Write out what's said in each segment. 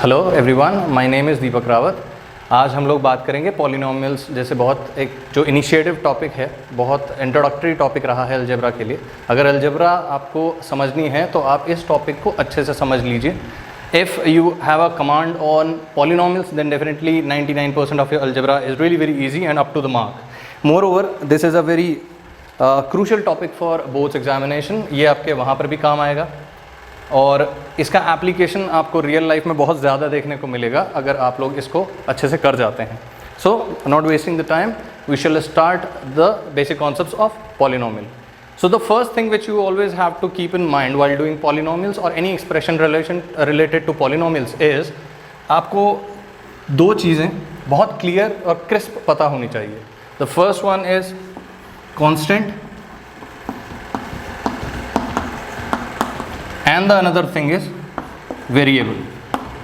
Hello everyone, my name is Deepak Rawat. आज हम लोग बात करेंगे पॉलिनोमियल्स जैसे बहुत एक जो इनिशिएटिव टॉपिक है, बहुत इंट्रोडक्टरी टॉपिक रहा है अलजेब्रा के लिए। अगर अलजेब्रा आपको समझनी है तो आप इस टॉपिक को अच्छे से समझ लीजिए। If you have a command on polynomials, then definitely 99% of your algebra is really very easy and up to the mark. Moreover, this is a very crucial topic for boards examination. ये आपके वहाँ पर भी काम आएगा और इसका application आपको रियल लाइफ में बहुत ज़्यादा देखने को मिलेगा अगर आप लोग इसको अच्छे से कर जाते हैं। So not wasting the time, we shall start the basic concepts of polynomial. So the first thing which you always have to keep in mind while doing polynomials or any expression related to polynomials is आपको दो चीज़ें बहुत clear और crisp पता होनी चाहिए. The first one is constant and the another thing is variable.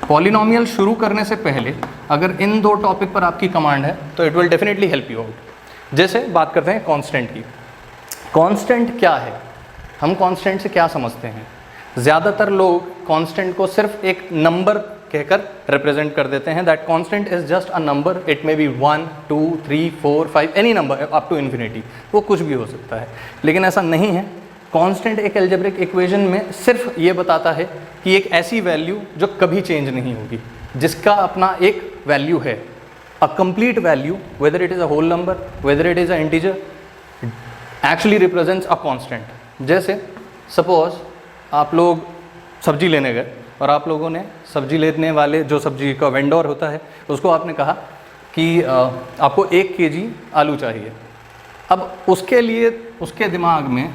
Polynomial शुरू करने से पहले अगर इन दो टॉपिक पर आपकी कमांड है तो it will definitely help you out. जैसे बात करते हैं कांस्टेंट की. कांस्टेंट क्या है, हम कांस्टेंट से क्या समझते हैं? ज़्यादातर लोग कांस्टेंट को सिर्फ एक नंबर कहकर रिप्रेजेंट कर देते हैं. That constant is just a number. It may be 1, 2, 3, 4, 5 any number up to infinity. वो कुछ भी हो सकता है, लेकिन ऐसा नहीं है. कांस्टेंट एक अलजेब्रिक इक्वेशन में सिर्फ ये बताता है कि एक ऐसी वैल्यू जो कभी चेंज नहीं होगी, जिसका अपना एक वैल्यू है, a complete value, whether it is a whole number, whether it is a integer, actually represents a constant. जैसे सपोज आप लोग सब्जी लेने गए और आप लोगों ने सब्जी लेने वाले जो सब्जी का वेंडर होता है उसको आपने कहा कि आपको 1 kg आलू चाहिए. अब उसके लिए उसके दिमाग में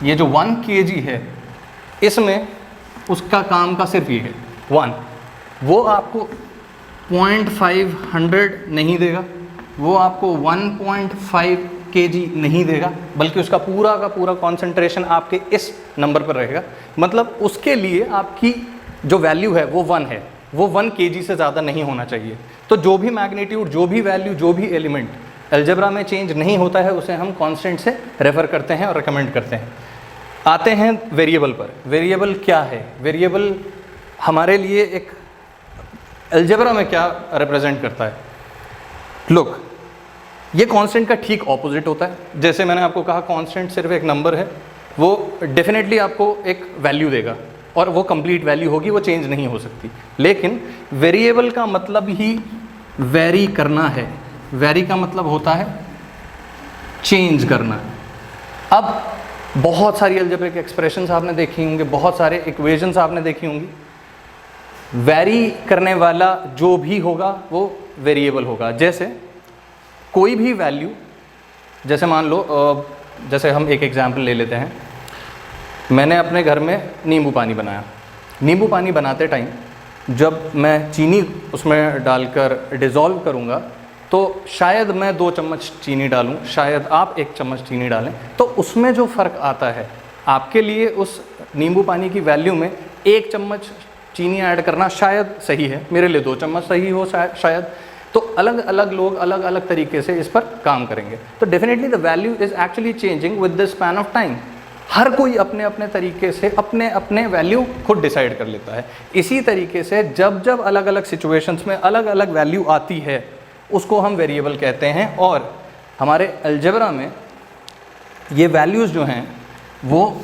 ये जो 1 kg है, इसमें उसका काम का सिर्फ ये है 1. वो आपको 0.500 नहीं देगा, वो आपको 1.5 kg नहीं देगा, बल्कि उसका पूरा का पूरा कॉन्सेंट्रेशन आपके इस नंबर पर रहेगा. मतलब उसके लिए आपकी जो वैल्यू है वो 1 है, वो 1 kg से ज़्यादा नहीं होना चाहिए. तो जो भी मैग्नीट्यूड, जो भी वैल्यू, जो भी एलिमेंट अलजेब्रा में चेंज नहीं होता है उसे हम कांस्टेंट से रेफ़र करते हैं और रिकमेंड करते हैं. आते हैं वेरिएबल पर. वेरिएबल क्या है? वेरिएबल हमारे लिए एक अलजेब्रा में क्या रिप्रेजेंट करता है? लुक, ये कांस्टेंट का ठीक ऑपोजिट होता है. जैसे मैंने आपको कहा कांस्टेंट सिर्फ एक नंबर है, वो डेफिनेटली आपको एक वैल्यू देगा और वो कंप्लीट वैल्यू होगी, वो चेंज नहीं हो सकती. लेकिन वेरिएबल का मतलब ही वेरी करना है. वेरी का मतलब होता है चेंज करना. अब बहुत सारी अलजेब्रिक एक्सप्रेशंस आपने देखी होंगी, बहुत सारे इक्वेशंस आपने देखी होंगी. वेरी करने वाला जो भी होगा वो वेरिएबल होगा. जैसे कोई भी वैल्यू, जैसे मान लो जैसे हम एक एग्जांपल ले लेते हैं. मैंने अपने घर में नींबू पानी बनाया. नींबू पानी बनाते टाइम जब मैं चीनी उसमें डालकर डिज़ोल्व करूँगा तो शायद मैं 2 चम्मच चीनी डालूं, शायद आप 1 चम्मच चीनी डालें. तो उसमें जो फ़र्क आता है, आपके लिए उस नींबू पानी की वैल्यू में 1 चम्मच चीनी ऐड करना शायद सही है, मेरे लिए 2 चम्मच सही हो शायद. तो अलग अलग लोग अलग अलग तरीके से इस पर काम करेंगे. तो definitely the value is actually changing with the span of time. हर कोई अपने अपने तरीके से अपने अपने वैल्यू खुद डिसाइड कर लेता है. इसी तरीके से जब जब अलग अलग सिचुएशंस में अलग अलग वैल्यू आती है उसको हम वेरिएबल कहते हैं. और हमारे अलजेब्रा में ये वैल्यूज़ जो हैं वो,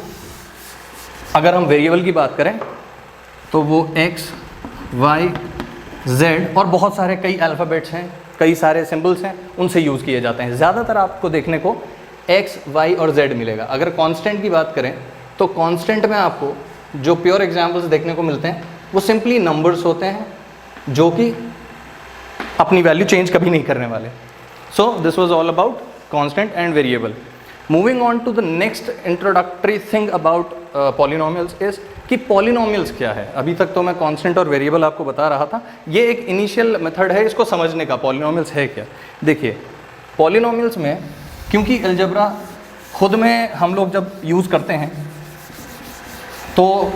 अगर हम वेरिएबल की बात करें तो वो x, y, z और बहुत सारे कई अल्फ़ाबेट्स हैं, कई सारे सिंबल्स हैं, उनसे यूज़ किए जाते हैं. ज़्यादातर आपको देखने को x, y और z मिलेगा. अगर कांस्टेंट की बात करें तो कांस्टेंट में आपको जो प्योर एग्जांपल्स देखने को मिलते हैं वो सिंपली नंबर्स होते हैं जो कि अपनी वैल्यू चेंज कभी नहीं करने वाले. So this was all about constant and variable. Moving on to the next introductory thing about polynomials is कि पॉलिनोमियल्स क्या है. अभी तक तो मैं कांस्टेंट और वेरिएबल आपको बता रहा था. ये एक इनिशियल मेथड है इसको समझने का, पॉलिनोमियल्स है क्या. देखिए, पॉलिनोमियल्स में क्योंकि अलजेब्रा खुद में हम लोग जब यूज़ करते हैं तो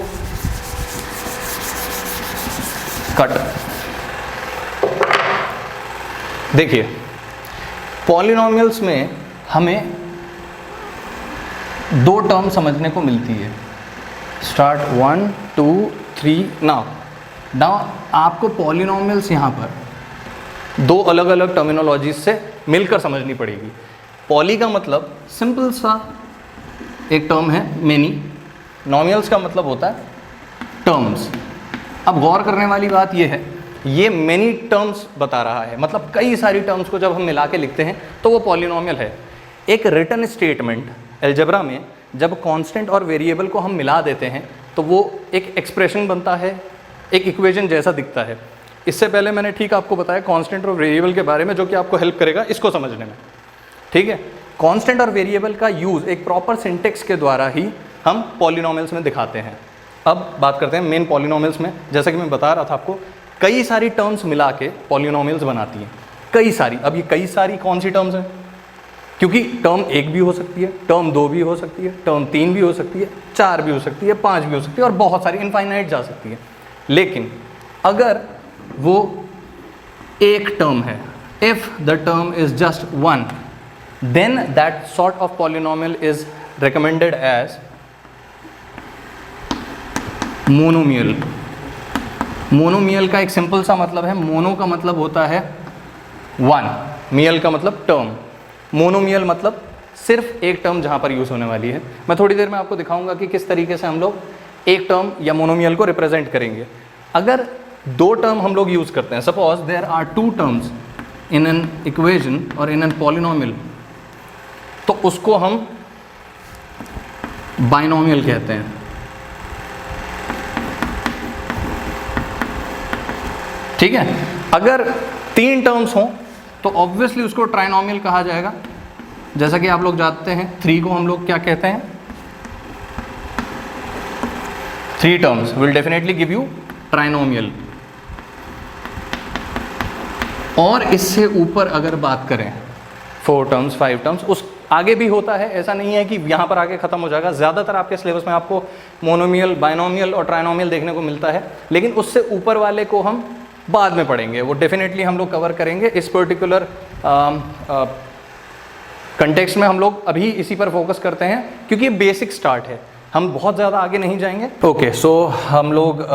देखिए, पॉलिनोमियल्स में हमें 2 टर्म समझने को मिलती है. Start 1, 2, 3 now. नाउ आपको पॉलिनोमियल्स यहाँ पर दो अलग अलग टर्मिनोलॉजीज से मिलकर समझनी पड़ेगी। पॉली का मतलब सिंपल सा एक टर्म है मेनी, नॉमियल्स का मतलब होता है टर्म्स। अब गौर करने वाली बात यह है, ये मेनी टर्म्स बता रहा है, मतलब कई सारी टर्म्स को जब हम मिला के लिखते हैं तो वो पॉलिनोमियल है। एक रिटन स्टेटमेंट अलजेब्रा में जब कांस्टेंट और वेरिएबल को हम मिला देते हैं तो वो एक एक्सप्रेशन बनता है, एक इक्वेशन जैसा दिखता है। इससे पहले मैंने ठीक आपको बताया कांस्टेंट और वेरिएबल के बारे में, जो कि आपको हेल्प करेगा इसको समझने में। ठीक है, कांस्टेंट और वेरिएबल का यूज़ एक प्रॉपर सिंटेक्स के द्वारा ही हम पॉलिनोमियल्स में दिखाते हैं। अब बात करते हैं मेन पॉलिनोमियल्स में। जैसा कि मैं बता रहा था आपको, कई सारी टर्म्स मिला के पॉलिनोमियल्स बनाती हैं, कई सारी। अब ये कई सारी कौन सी टर्म्स हैं? क्योंकि टर्म 1 भी हो सकती है, टर्म 2 भी हो सकती है, टर्म 3 भी हो सकती है, 4 भी हो सकती है, 5 भी हो सकती है, और बहुत सारी इनफाइनाइट जा सकती है। लेकिन अगर वो एक टर्म है, if the term is just 1, then that sort of polynomial is recommended as monomial। Monomial का एक सिंपल सा मतलब है, मोनो का मतलब होता है 1, मियल का मतलब टर्म, मोनोमियल मतलब सिर्फ एक टर्म जहाँ पर यूज़ होने वाली है। मैं थोड़ी देर में आपको दिखाऊंगा कि किस तरीके से हम लोग एक टर्म या मोनोमियल को रिप्रेजेंट करेंगे। अगर दो टर्म हम लोग यूज़ करते हैं, suppose there are 2 terms in an equation और इन एन पॉलिनोमियल, तो उसको हम बाइनोमियल कहते हैं। ठीक है, अगर 3 टर्म्स हों तो ऑब्वियसली उसको ट्राइनोमियल कहा जाएगा। जैसा कि आप लोग जानते हैं 3 को हम लोग क्या कहते हैं? 3 terms will definitely give you trinomial. और इससे ऊपर अगर बात करें 4 टर्म्स 5 टर्म्स, उस आगे भी होता है, ऐसा नहीं है कि यहाँ पर आगे ख़त्म हो जाएगा। ज़्यादातर आपके सिलेबस में आपको मोनोमियल, बाइनोमियल और ट्राइनोमियल देखने को मिलता है, लेकिन उससे ऊपर वाले को हम बाद में पढ़ेंगे। वो डेफिनेटली हम लोग कवर करेंगे। इस पर्टिकुलर कंटेक्स्ट में हम लोग अभी इसी पर फोकस करते हैं क्योंकि ये बेसिक स्टार्ट है, हम बहुत ज़्यादा आगे नहीं जाएंगे। ओके, सो हम लोग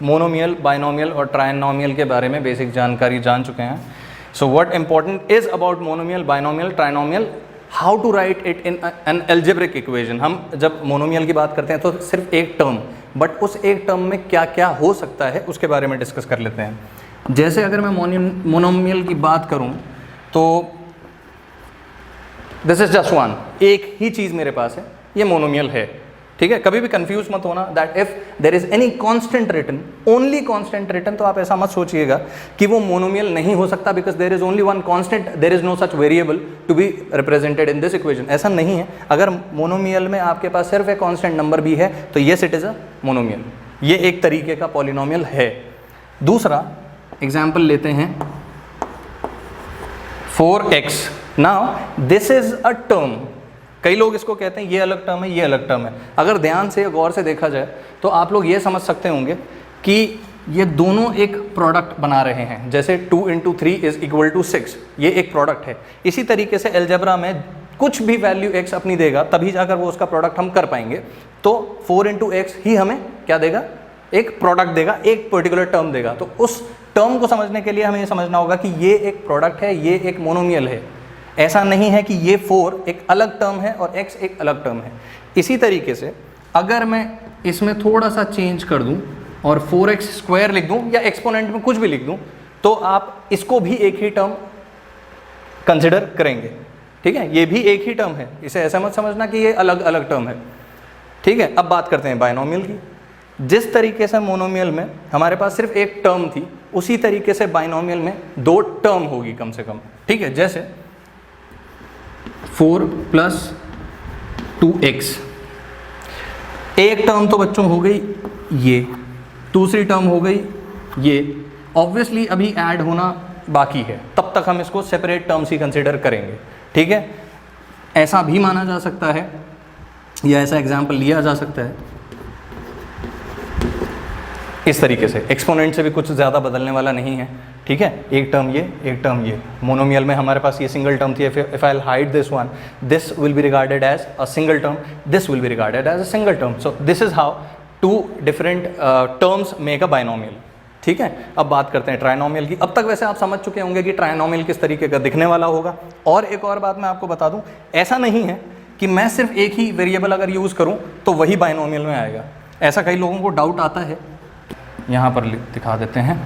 मोनोमियल, बाइनोमियल और ट्राइनोमियल के बारे में बेसिक जानकारी जान चुके हैं। So what important is about monomial, binomial, trinomial, how to write it in an algebraic equation. हम जब मोनोमियल की बात करते हैं तो सिर्फ एक टर्म, बट उस एक टर्म में क्या क्या हो सकता है उसके बारे में डिस्कस कर लेते हैं। जैसे अगर मैं मोनोमियल की बात करूं तो दिस इज जस्ट 1, एक ही चीज़ मेरे पास है, ये मोनोमियल है। ठीक है, कभी भी कंफ्यूज मत होना that if there is any constant written, only constant written, तो आप ऐसा मत सोचिएगा कि वो मोनोमियल नहीं हो सकता because there is only 1 constant, there is no such variable to be represented in this equation. ऐसा नहीं है। अगर मोनोमियल में आपके पास सिर्फ एक कांस्टेंट नंबर भी है तो yes it is a monomial. ये एक तरीके का पॉलिनोमियल है। दूसरा एग्जाम्पल लेते हैं 4x। Now this is a term, कई लोग इसको कहते हैं ये अलग टर्म है, ये अलग टर्म है। अगर ध्यान से गौर से देखा जाए तो आप लोग ये समझ सकते होंगे कि ये दोनों एक प्रोडक्ट बना रहे हैं। जैसे 2 × 3 इज इक्वल टू 6, ये एक प्रोडक्ट है। इसी तरीके से अलजेब्रा में कुछ भी वैल्यू x अपनी देगा तभी जाकर वो उसका प्रोडक्ट हम कर पाएंगे। तो 4 × x ही हमें क्या देगा? एक प्रोडक्ट देगा, एक पर्टिकुलर टर्म देगा। तो उस टर्म को समझने के लिए हमें ये समझना होगा कि ये एक प्रोडक्ट है, ये एक मोनोमियल है। ऐसा नहीं है कि ये 4 एक अलग टर्म है और x एक अलग टर्म है। इसी तरीके से अगर मैं इसमें थोड़ा सा चेंज कर दूं और 4x² लिख दूं या एक्सपोनेंट में कुछ भी लिख दूं तो आप इसको भी एक ही टर्म कंसिडर करेंगे। ठीक है, ये भी एक ही टर्म है, इसे ऐसा मत समझना कि ये अलग अलग टर्म है। ठीक है, अब बात करते हैं बाइनोमियल की। जिस तरीके से मोनोमियल में हमारे पास सिर्फ एक टर्म थी, उसी तरीके से बाइनोमियल में 2 टर्म होगी कम से कम। ठीक है, जैसे 4 + 2x, एक टर्म तो बच्चों हो गई ये, दूसरी टर्म हो गई ये। ऑब्वियसली अभी ऐड होना बाकी है, तब तक हम इसको सेपरेट टर्म्स ही कंसिडर करेंगे। ठीक है, ऐसा भी माना जा सकता है या ऐसा एग्जाम्पल लिया जा सकता है इस तरीके से। एक्सपोनेंट से भी कुछ ज़्यादा बदलने वाला नहीं है। ठीक है, एक टर्म ये, एक टर्म ये। मोनोमियल में हमारे पास ये सिंगल टर्म थी। If I hide this one, this will be regarded as a single term, this will be regarded as a single term. So this is how 2 different terms make a binomial. ठीक है, अब बात करते हैं trinomial की। अब तक वैसे आप समझ चुके होंगे कि ट्राइनोमियल किस तरीके का दिखने वाला होगा। और एक और बात मैं आपको बता दूं, ऐसा नहीं है कि मैं सिर्फ एक ही वेरिएबल अगर यूज़ करूं तो वही बाइनोमियल में आएगा। ऐसा कई लोगों को डाउट आता है, यहाँ पर दिखा देते हैं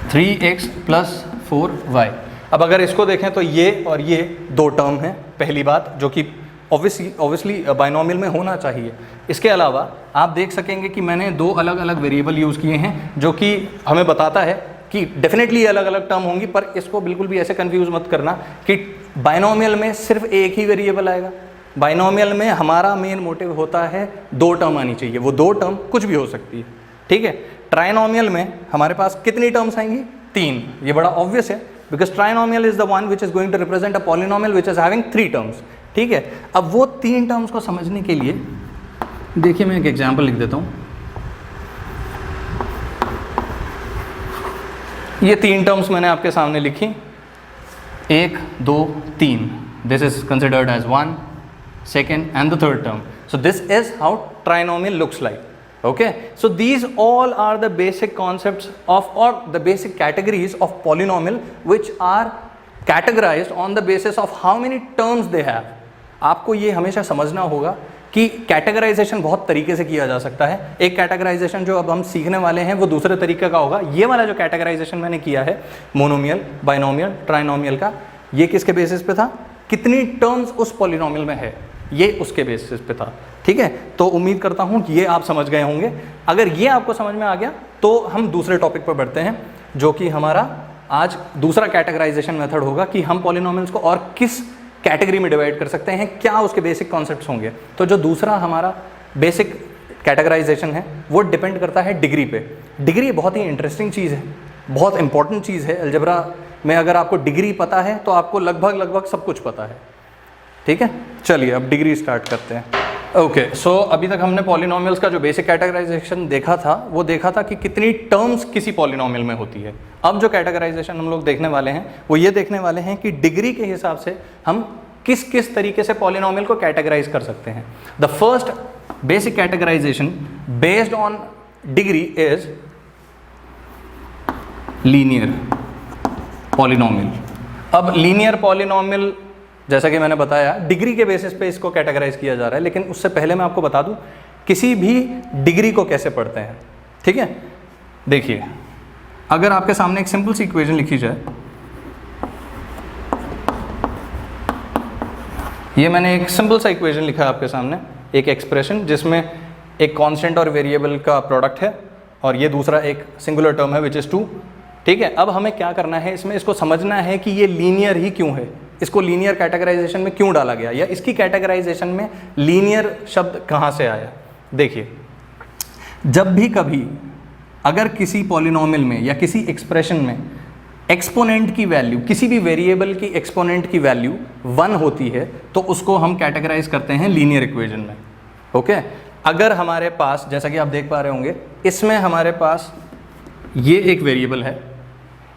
3x + 4y। अब अगर इसको देखें तो ये और ये दो टर्म हैं, पहली बात, जो कि ऑब्वियसली बाइनोमियल में होना चाहिए। इसके अलावा आप देख सकेंगे कि मैंने दो अलग अलग वेरिएबल यूज़ किए हैं, जो कि हमें बताता है कि डेफिनेटली अलग अलग टर्म होंगी, पर इसको बिल्कुल भी ऐसे कंफ्यूज मत करना कि बाइनोमियल में सिर्फ एक ही वेरिएबल आएगा। बाइनोमियल में हमारा मेन मोटिव होता है दो टर्म आनी चाहिए, वो दो टर्म कुछ भी हो सकती है, ठीक है। ट्राइनोमियल में हमारे पास कितनी टर्म्स आएंगी? 3। ये बड़ा ऑब्वियस है, because trinomial is the one which is going to represent a polynomial which is having 3 terms, ठीक है। अब वो 3 टर्म्स को समझने के लिए देखिए मैं एक एग्जांपल लिख देता हूँ। ये 3 टर्म्स मैंने आपके सामने लिखी, 1 2 3। This is considered as 1, 2nd and the 3rd term. So this is how trinomial looks like. Okay, so these all are the basic concepts of, or the basic categories of polynomial which are categorized on the basis of how many terms they have. आपको ये हमेशा समझना होगा कि categorisation बहुत तरीके से किया जा सकता है। एक कैटेगराइजेशन जो अब हम सीखने वाले हैं वो दूसरे तरीके का होगा। ये वाला जो कैटेगराइजेशन मैंने किया है मोनोमियल, बाइनोमियल, ट्राइनोमियल का, ये किसके बेसिस पे था? कितनी टर्म्स उस पॉलिनोमियल में है, ये उसके बेसिस पे था, ठीक है। तो उम्मीद करता हूँ कि ये आप समझ गए होंगे। अगर ये आपको समझ में आ गया तो हम दूसरे टॉपिक पर बढ़ते हैं, जो कि हमारा आज दूसरा कैटेगराइजेशन मेथड होगा कि हम पॉलिनोमियल्स को और किस कैटेगरी में डिवाइड कर सकते हैं, क्या उसके बेसिक कॉन्सेप्ट्स होंगे। तो जो दूसरा हमारा बेसिक कैटेगराइजेशन है वो डिपेंड करता है डिग्री पे। डिग्री बहुत ही इंटरेस्टिंग चीज़ है, बहुत इंपॉर्टेंट चीज़ है। अलजेब्रा में अगर आपको डिग्री पता है तो आपको लगभग सब कुछ पता है, ठीक है। चलिए अब डिग्री स्टार्ट करते हैं। ओके, सो अभी तक हमने पॉलिनोमियल्स का जो बेसिक कैटेगराइजेशन देखा था वो देखा था कि कितनी टर्म्स किसी पॉलिनोमियल में होती है। अब जो कैटेगराइजेशन हम लोग देखने वाले हैं वो ये देखने वाले हैं कि डिग्री के हिसाब से हम किस किस तरीके से पॉलिनोमियल को कैटेगराइज कर सकते हैं। The first basic categorisation based on degree is linear polynomial. अब लीनियर पॉलिनोमियल जैसा कि मैंने बताया डिग्री के बेसिस पे इसको कैटेगराइज किया जा रहा है, लेकिन उससे पहले मैं आपको बता दूं किसी भी डिग्री को कैसे पढ़ते हैं, ठीक है। देखिए अगर आपके सामने एक सिंपल सी इक्वेशन लिखी जाए, ये मैंने एक सिंपल सा इक्वेशन लिखा है आपके सामने, एक एक्सप्रेशन जिसमें एक कांस्टेंट और वेरिएबल का प्रोडक्ट है और ये दूसरा एक सिंगुलर टर्म है विच इज़ 2, ठीक है। अब हमें क्या करना है, इसमें इसको समझना है कि ये लीनियर ही क्यों है, इसको लीनियर कैटेगराइजेशन में क्यों डाला गया, या इसकी कैटेगराइजेशन में लीनियर शब्द कहाँ से आया। देखिए जब भी कभी अगर किसी पॉलिनोमियल में या किसी एक्सप्रेशन में एक्सपोनेंट की वैल्यू, किसी भी वेरिएबल की एक्सपोनेंट की वैल्यू 1 होती है तो उसको हम कैटेगराइज करते हैं लीनियर इक्वेशन में, ओके। अगर हमारे पास, जैसा कि आप देख पा रहे होंगे, इसमें हमारे पास ये एक वेरिएबल है,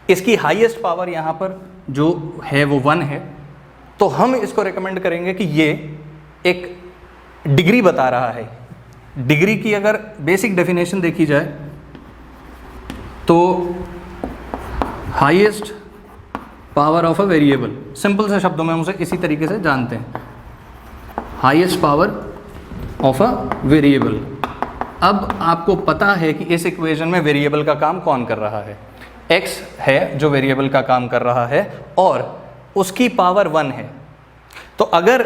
इसकी हाईएस्ट पावर यहाँ पर जो है वो 1 है, तो हम इसको रेकमेंड करेंगे कि ये एक डिग्री बता रहा है। डिग्री की अगर बेसिक डेफिनेशन देखी जाए तो highest power of a variable, simple से शब्दों में हम उसे इसी तरीके से जानते हैं, highest power of a variable. अब आपको पता है कि इस इक्वेशन में वेरिएबल का काम कौन कर रहा है, x है जो वेरिएबल का काम कर रहा है और उसकी पावर 1 है। तो अगर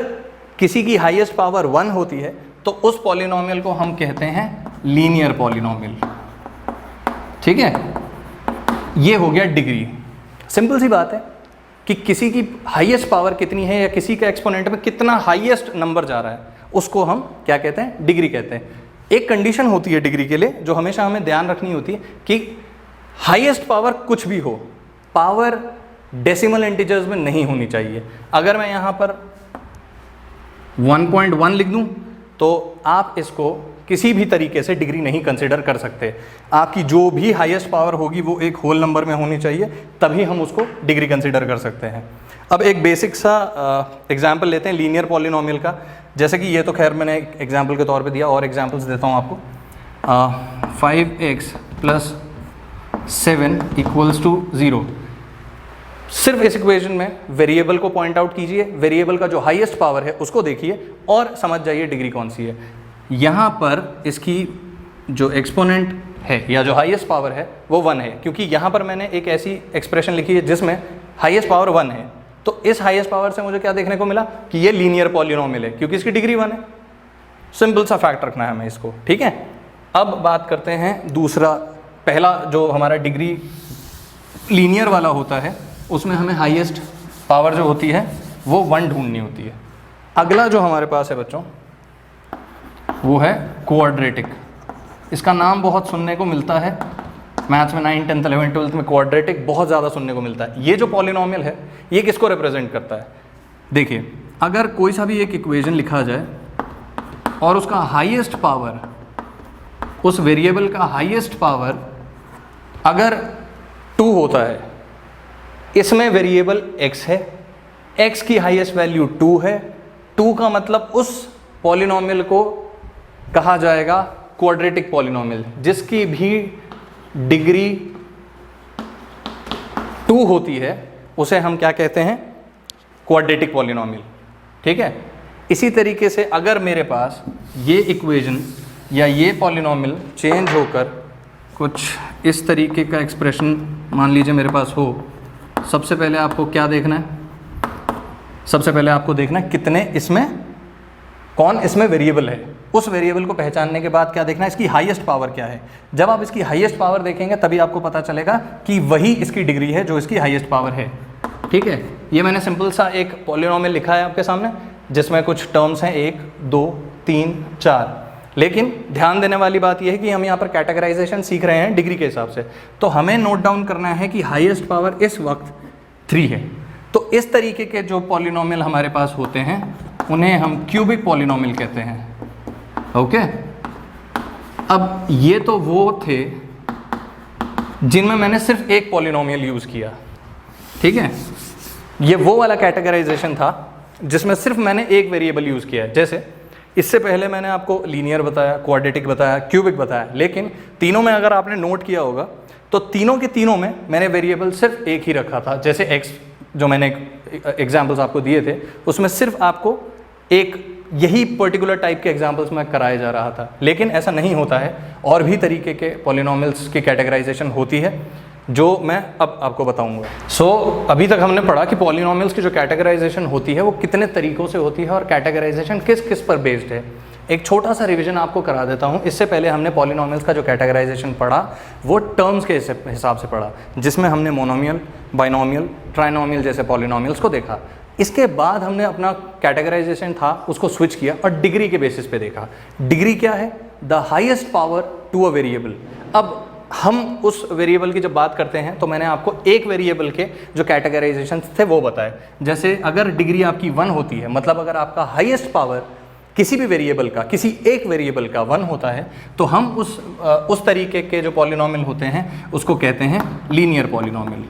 किसी की हाईएस्ट पावर 1 होती है तो उस पॉलिनोमियल को हम कहते हैं लीनियर पॉलिनोमियल, ठीक है। ये हो गया डिग्री। सिंपल सी बात है कि किसी की हाईएस्ट पावर कितनी है या किसी का एक्सपोनेंट में कितना हाईएस्ट नंबर जा रहा है, उसको हम क्या कहते हैं, डिग्री कहते हैं। एक कंडीशन होती है डिग्री के लिए जो हमेशा हमें ध्यान रखनी होती है कि हाईएस्ट पावर कुछ भी हो, पावर डेसिमल इंटीजर्स में नहीं होनी चाहिए। अगर मैं यहाँ पर 1.1 लिख दूँ तो आप इसको किसी भी तरीके से डिग्री नहीं कंसिडर कर सकते। आपकी जो भी हाईएस्ट पावर होगी वो एक होल नंबर में होनी चाहिए, तभी हम उसको डिग्री कंसिडर कर सकते हैं। अब एक बेसिक सा एग्जाम्पल लेते हैं लीनियर पॉलिनोमियल का। जैसे कि ये तो खैर मैंने एक एग्जाम्पल के तौर पे दिया, और एग्जाम्पल्स देता हूँ आपको। 5x + 7 equals to 0। सिर्फ इस इक्वेशन में वेरिएबल को पॉइंट आउट कीजिए, वेरिएबल का जो हाईएस्ट पावर है उसको देखिए और समझ जाइए डिग्री कौन सी है। यहाँ पर इसकी जो एक्सपोनेंट है या जो हाईएस्ट पावर है वो 1 है, क्योंकि यहाँ पर मैंने एक ऐसी एक्सप्रेशन लिखी है जिसमें हाईएस्ट पावर 1 है। तो इस हाईएस्ट पावर से मुझे क्या देखने को मिला कि ये लीनियर पॉलिनोमियल है क्योंकि इसकी डिग्री 1 है। सिंपल सा फैक्ट रखना है हमें इसको, ठीक है। अब बात करते हैं दूसरा, पहला जो हमारा डिग्री लीनियर वाला होता है उसमें हमें हाईएस्ट पावर जो होती है वो 1 ढूंढनी होती है। अगला जो हमारे पास है बच्चों वो है क्वाड्रेटिक। इसका नाम बहुत सुनने को मिलता है मैथ्स में, 9, 10, 11, 12 में क्वाड्रेटिक बहुत ज़्यादा सुनने को मिलता है। ये जो पॉलिनोमियल है ये किसको रिप्रेजेंट करता है? देखिए, अगर कोई सा भी एक इक्वेशन लिखा जाए और उसका हाईएस्ट पावर, उस वेरिएबल का हाईएस्ट पावर अगर 2 होता है, इसमें वेरिएबल x है, x की हाईएस्ट वैल्यू 2 है, 2 का मतलब उस पॉलिनोमियल को कहा जाएगा क्वाड्रेटिक पॉलिनोमियल, जिसकी भी डिग्री 2 होती है उसे हम क्या कहते हैं? क्वाड्रेटिक पॉलिनोमियल, ठीक है। इसी तरीके से अगर मेरे पास ये इक्वेशन या ये पॉलिनोमियल चेंज होकर कुछ इस तरीके का एक्सप्रेशन मान लीजिए मेरे पास हो, सबसे पहले आपको क्या देखना है? सबसे पहले आपको देखना है कितने इसमें, कौन इसमें वेरिएबल है। उस वेरिएबल को पहचानने के बाद क्या देखना है? इसकी हाईएस्ट पावर क्या है। जब आप इसकी हाईएस्ट पावर देखेंगे तभी आपको पता चलेगा कि वही इसकी डिग्री है जो इसकी हाईएस्ट पावर है, ठीक है। ये मैंने सिंपल सा एक पॉलिनोमियल लिखा है आपके सामने जिसमें कुछ टर्म्स हैं 1, 2, 3, 4। लेकिन ध्यान देने वाली बात यह है कि हम यहाँ पर कैटेगराइजेशन सीख रहे हैं डिग्री के हिसाब से, तो हमें नोट डाउन करना है कि हाईएस्ट पावर इस वक्त 3 है। तो इस तरीके के जो पॉलिनोमियल हमारे पास होते हैं उन्हें हम क्यूबिक पॉलिनोमियल कहते हैं, ओके। अब ये तो वो थे जिनमें मैंने सिर्फ एक पॉलिनोमियल यूज़ किया, ठीक है। ये वो वाला कैटेगराइजेशन था जिसमें सिर्फ मैंने एक वेरिएबल यूज़ किया है। जैसे इससे पहले मैंने आपको लीनियर बताया, क्वाड्रेटिक बताया, क्यूबिक बताया, लेकिन तीनों में अगर आपने नोट किया होगा तो तीनों के तीनों में मैंने वेरिएबल सिर्फ एक ही रखा था। जैसे x जो मैंने एग्जाम्पल्स आपको दिए थे उसमें सिर्फ आपको एक यही पर्टिकुलर टाइप के एग्जाम्पल्स में कराया जा रहा था, लेकिन ऐसा नहीं होता है। और भी तरीके के पॉलिनोमियल्स की कैटेगराइजेशन होती है जो मैं अब आपको बताऊंगा। अभी तक हमने पढ़ा कि पॉलिनोमियल्स की जो कैटेगराइजेशन होती है वो कितने तरीकों से होती है और कैटेगराइजेशन किस किस पर बेस्ड है। एक छोटा सा रिवीजन आपको करा देता हूँ। इससे पहले हमने पॉलिनोमियल्स का जो कैटेगराइजेशन पढ़ा वो टर्म्स के हिसाब से पढ़ा, जिसमें हमने मोनोमियल, बाइनोमियल, ट्राइनोमियल जैसे पॉलिनोमियल्स को देखा। इसके बाद हमने अपना कैटेगराइजेशन था उसको स्विच किया और डिग्री के बेसिस पे देखा। डिग्री क्या है? The highest power to a variable. अब हम उस वेरिएबल की जब बात करते हैं तो मैंने आपको एक वेरिएबल के जो कैटेगराइजेशन थे वो बताए। जैसे अगर डिग्री आपकी 1 होती है, मतलब अगर आपका हाईएस्ट पावर किसी भी वेरिएबल का, किसी एक वेरिएबल का 1 होता है, तो हम उस तरीके के जो पॉलिनोमियल होते हैं उसको कहते हैं लीनियर पॉलिनोमियल।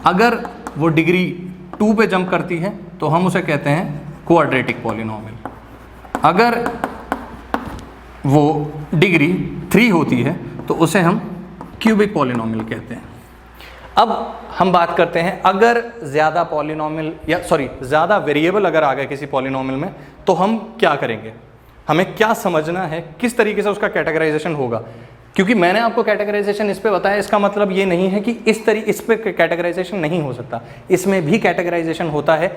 अगर वो डिग्री 2 पे जंप करती है तो हम उसे कहते हैं क्वाड्रेटिक पॉलिनोमियल। अगर वो डिग्री 3 होती है तो उसे हम क्यूबिक पॉलिनोमियल कहते हैं। अब हम बात करते हैं अगर ज़्यादा पॉलिनोमियल या ज़्यादा वेरिएबल अगर आ गए किसी पॉलिनोमियल में तो हम क्या करेंगे, हमें क्या समझना है, किस तरीके से उसका कैटेगराइजेशन होगा। क्योंकि मैंने आपको कैटेगराइजेशन इस पे बताया, इसका मतलब ये नहीं है कि इस पे कैटेगराइजेशन नहीं हो सकता। इसमें भी कैटेगराइजेशन होता है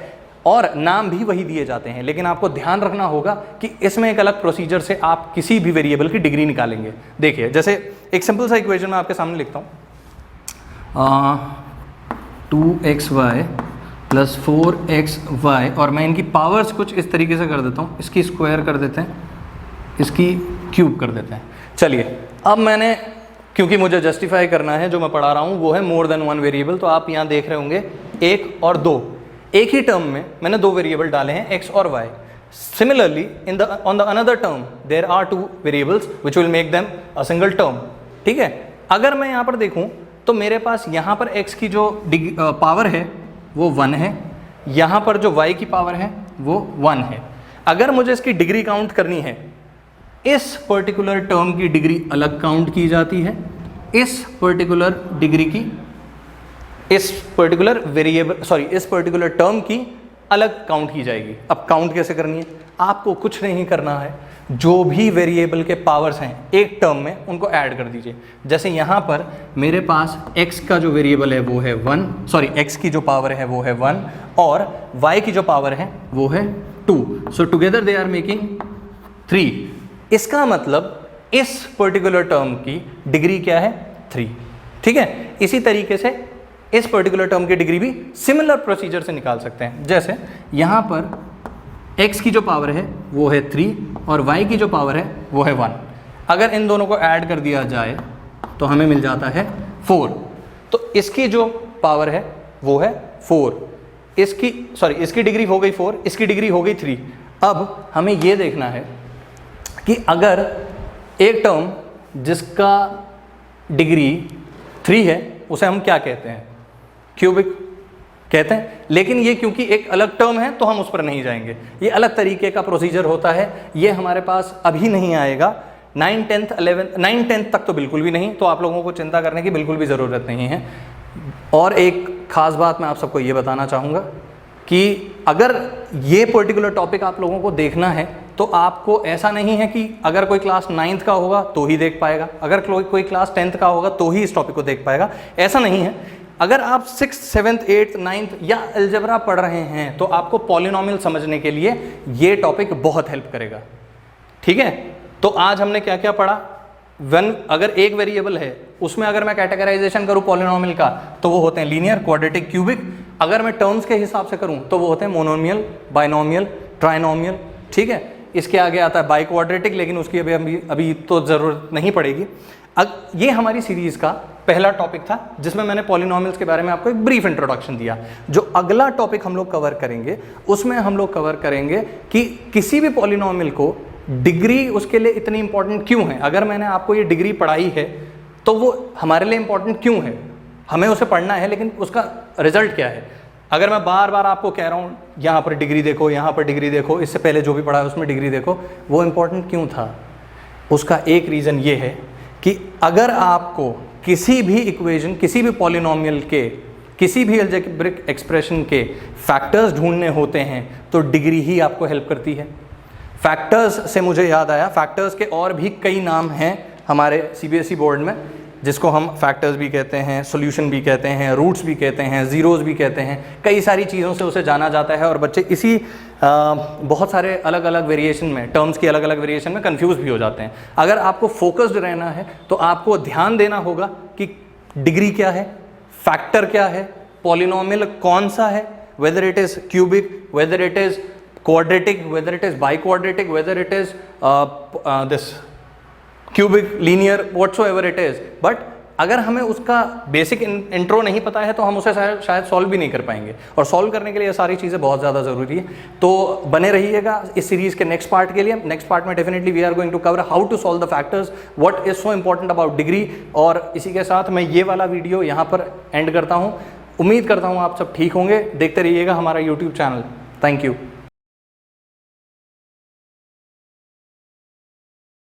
और नाम भी वही दिए जाते हैं, लेकिन आपको ध्यान रखना होगा कि इसमें एक अलग प्रोसीजर से आप किसी भी वेरिएबल की डिग्री निकालेंगे। देखिए, जैसे एक सिंपल सा इक्वेशन मैं आपके सामने लिखता हूँ, 2xy + 4xy, और मैं इनकी पावर्स कुछ इस तरीके से कर देता हूँ, इसकी स्क्वायर कर देते हैं, इसकी क्यूब कर देते हैं। चलिए, अब मैंने, क्योंकि मुझे जस्टिफाई करना है, जो मैं पढ़ा रहा हूँ वो है मोर देन 1 वेरिएबल, तो आप यहाँ देख रहे होंगे 1 और 2, एक ही टर्म में मैंने 2 वेरिएबल डाले हैं x और y। Similarly on the another term there are 2 variables which will make them a single term, ठीक है। अगर मैं यहाँ पर देखूँ तो मेरे पास यहाँ पर x की जो पावर है वो 1 है, यहाँ पर जो y की पावर है वो 1 है। अगर मुझे इसकी डिग्री काउंट करनी है, इस पर्टिकुलर टर्म की डिग्री अलग काउंट की जाती है, इस पर्टिकुलर डिग्री की, इस पर्टिकुलर वेरिएबल सॉरी इस पर्टिकुलर टर्म की अलग काउंट की जाएगी। अब काउंट कैसे करनी है? आपको कुछ नहीं करना है, जो भी वेरिएबल के पावर्स हैं एक टर्म में उनको ऐड कर दीजिए। जैसे यहाँ पर मेरे पास x का जो वेरिएबल है वो है 1, सॉरी x की जो पावर है वो है 1 और y की जो पावर है वो है 2। So together they are making 3। इसका मतलब इस पर्टिकुलर टर्म की डिग्री क्या है? 3। ठीक है, इसी तरीके से इस पर्टिकुलर टर्म की डिग्री भी सिमिलर प्रोसीजर से निकाल सकते हैं। जैसे यहाँ पर x की जो पावर है वो है 3 और y की जो पावर है वो है 1। अगर इन दोनों को ऐड कर दिया जाए तो हमें मिल जाता है 4। तो इसकी जो पावर है वो है 4, इसकी डिग्री हो गई 4, इसकी डिग्री हो गई 3। अब हमें ये देखना है कि अगर एक टर्म जिसका डिग्री 3 है उसे हम क्या कहते हैं? क्यूबिक कहते हैं। लेकिन ये क्योंकि एक अलग टर्म है तो हम उस पर नहीं जाएंगे, ये अलग तरीके का प्रोसीजर होता है, ये हमारे पास अभी नहीं आएगा। 9, 10th 11 9, 10th तक तो बिल्कुल भी नहीं, तो आप लोगों को चिंता करने की बिल्कुल भी ज़रूरत नहीं है। और एक ख़ास बात मैं आप सबको ये बताना चाहूँगा कि अगर ये पर्टिकुलर टॉपिक आप लोगों को देखना है तो आपको ऐसा नहीं है कि अगर कोई क्लास 9th का होगा तो ही देख पाएगा, अगर कोई क्लास 10th का होगा तो ही इस टॉपिक को देख पाएगा, ऐसा नहीं है। अगर आप 6th 7th 8th 9th या अलजेब्रा पढ़ रहे हैं तो आपको पॉलिनोमियल समझने के लिए ये टॉपिक बहुत हेल्प करेगा। ठीक है, तो आज हमने क्या क्या पढ़ा? अगर एक वेरिएबल है उसमें अगर मैं कैटेगराइजेशन करूं पॉलिनोमियल का तो वो होते हैं लीनियर, क्वाड्रेटिक, क्यूबिक। अगर मैं टर्म्स के हिसाब से करूं तो वो होते हैं मोनोमियल, बाइनोमियल, ट्राइनोमियल। ठीक है, इसके आगे आता है बाई क्वाड्रेटिक, लेकिन उसकी अभी तो ज़रूरत नहीं पड़ेगी। ये हमारी सीरीज़ का पहला टॉपिक था जिसमें मैंने पॉलिनोमियल्स के बारे में आपको एक ब्रीफ इंट्रोडक्शन दिया। जो अगला टॉपिक हम लोग कवर करेंगे उसमें हम लोग कवर करेंगे कि किसी भी पॉलिनोमियल को डिग्री उसके लिए इतनी इंपॉर्टेंट क्यों है। अगर मैंने आपको ये डिग्री पढ़ाई है तो वो हमारे लिए इंपॉर्टेंट क्यों है, हमें उसे पढ़ना है, लेकिन उसका रिजल्ट क्या है। अगर मैं बार बार आपको कह रहा हूँ यहाँ पर डिग्री देखो, यहाँ पर डिग्री देखो, इससे पहले जो भी पढ़ा है उसमें डिग्री देखो, वो इंपॉर्टेंट क्यों था? उसका एक रीज़न ये है कि अगर आपको किसी भी इक्वेशन, किसी भी पॉलिनोमियल के, किसी भी अलजेब्रिक एक्सप्रेशन के फैक्टर्स ढूंढने होते हैं तो डिग्री ही आपको हेल्प करती है। फैक्टर्स से मुझे याद आया, फैक्टर्स के और भी कई नाम हैं हमारे सीबीएसई बोर्ड में, जिसको हम फैक्टर्स भी कहते हैं, सॉल्यूशन भी कहते हैं, रूट्स भी कहते हैं, ज़ीरोज़ भी कहते हैं, कई सारी चीज़ों से उसे जाना जाता है। और बच्चे इसी बहुत सारे अलग अलग वेरिएशन में, टर्म्स की अलग अलग वेरिएशन में कंफ्यूज भी हो जाते हैं। अगर आपको फोकस्ड रहना है तो आपको ध्यान देना होगा कि डिग्री क्या है, फैक्टर क्या है, पॉलिनोमियल कौन सा है, weather it is cubic, weather it is quadratic, weather it is by quadratic, weather it is this cubic, linear, whatsoever it is. But अगर हमें उसका बेसिक इंट्रो नहीं पता है तो हम उसे शायद सॉल्व भी नहीं कर पाएंगे, और सॉल्व करने के लिए ये सारी चीज़ें बहुत ज़्यादा ज़रूरी है। तो बने रहिएगा इस सीरीज़ के नेक्स्ट पार्ट के लिए। नेक्स्ट पार्ट में definitely we are going to cover how to solve the factors, what is so important about degree. और इसी के साथ मैं ये वाला वीडियो यहाँ पर एंड करता हूँ। उम्मीद करता हूँ आप सब ठीक होंगे। देखते रहिएगा हमारा यूट्यूब चैनल। Thank you.